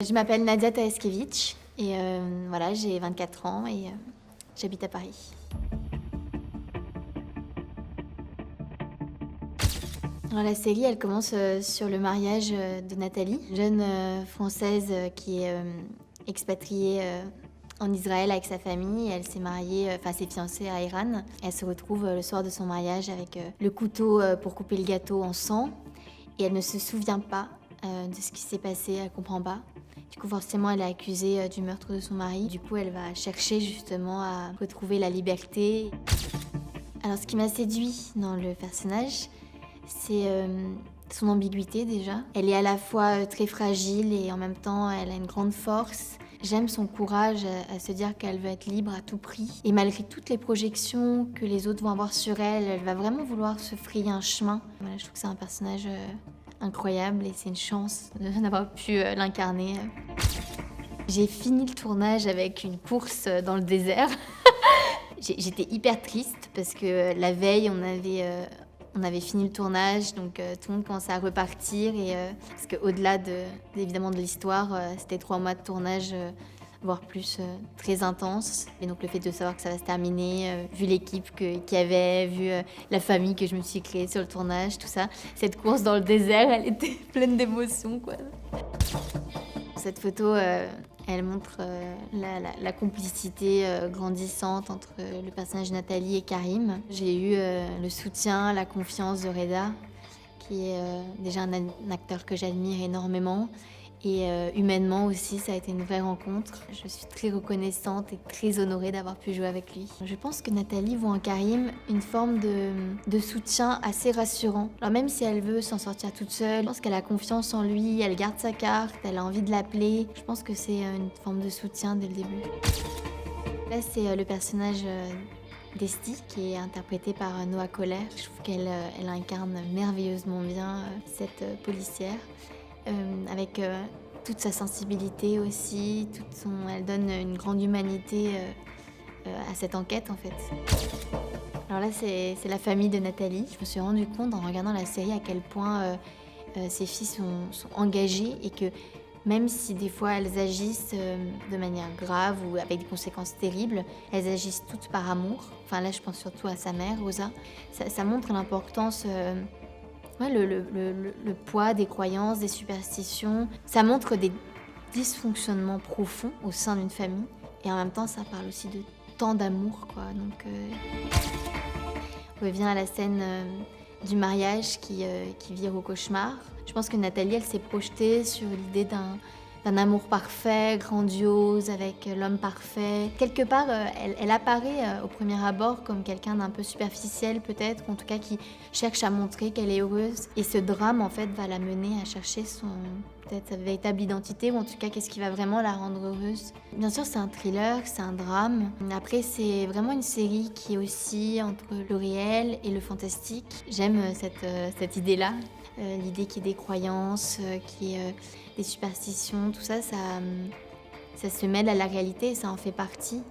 Je m'appelle Nadia Taeskevich et voilà, j'ai 24 ans et j'habite à Paris. Alors, la série, elle commence sur le mariage de Nathalie, jeune française qui est expatriée en Israël avec sa famille. Elle s'est mariée, s'est fiancée à Iran. Elle se retrouve le soir de son mariage avec le couteau pour couper le gâteau en sang. Et elle ne se souvient pas de ce qui s'est passé, elle comprend pas. Du coup, forcément, elle est accusée du meurtre de son mari. Du coup, elle va chercher justement à retrouver la liberté. Alors, ce qui m'a séduit dans le personnage, c'est son ambiguïté déjà. Elle est à la fois très fragile et en même temps, elle a une grande force. J'aime son courage à se dire qu'elle veut être libre à tout prix. Et malgré toutes les projections que les autres vont avoir sur elle, elle va vraiment vouloir se frayer un chemin. Voilà, je trouve que c'est un personnage incroyable et c'est une chance d'avoir pu l'incarner. J'ai fini le tournage avec une course dans le désert. J'étais hyper triste parce que la veille, on avait fini le tournage, donc tout le monde commençait à repartir. Parce qu'au-delà évidemment de l'histoire, c'était 3 mois de tournage, voire plus, très intense. Et donc le fait de savoir que ça va se terminer, vu l'équipe qu'il y avait, vu la famille que je me suis créée sur le tournage, tout ça, cette course dans le désert, elle était pleine d'émotions, quoi. Cette photo, elle montre la complicité grandissante entre le personnage de Nathalie et Karim. J'ai eu le soutien, la confiance de Reda, qui est déjà un acteur que j'admire énormément. Et humainement aussi, ça a été une vraie rencontre. Je suis très reconnaissante et très honorée d'avoir pu jouer avec lui. Je pense que Nathalie voit en Karim une forme de soutien assez rassurant. Alors même si elle veut s'en sortir toute seule, je pense qu'elle a confiance en lui, elle garde sa carte, elle a envie de l'appeler. Je pense que c'est une forme de soutien dès le début. Là, c'est le personnage d'Esti, qui est interprété par Noah Kohler. Je trouve qu'elle incarne merveilleusement bien cette policière. Avec toute sa sensibilité aussi, elle donne une grande humanité à cette enquête en fait. Alors là, c'est la famille de Nathalie. Je me suis rendu compte en regardant la série à quel point ses filles sont engagées et que même si des fois elles agissent de manière grave ou avec des conséquences terribles, elles agissent toutes par amour. Enfin là, je pense surtout à sa mère, Rosa. Ça montre l'importance... Ouais, le poids des croyances, des superstitions. Ça montre des dysfonctionnements profonds au sein d'une famille. Et en même temps, ça parle aussi de tant d'amour, quoi. Donc, on revient à la scène du mariage qui vire au cauchemar. Je pense que Nathalie, elle s'est projetée sur l'idée d'un amour parfait, grandiose, avec l'homme parfait. Quelque part, elle apparaît au premier abord comme quelqu'un d'un peu superficiel peut-être, ou en tout cas qui cherche à montrer qu'elle est heureuse. Et ce drame, en fait, va la mener à chercher peut-être sa véritable identité, ou en tout cas, qu'est-ce qui va vraiment la rendre heureuse. Bien sûr, c'est un thriller, c'est un drame. Après, c'est vraiment une série qui est aussi entre le réel et le fantastique. J'aime cette idée-là. L'idée qu'il y ait des croyances, qu'il y ait des superstitions, tout ça, ça se mêle à la réalité et ça en fait partie.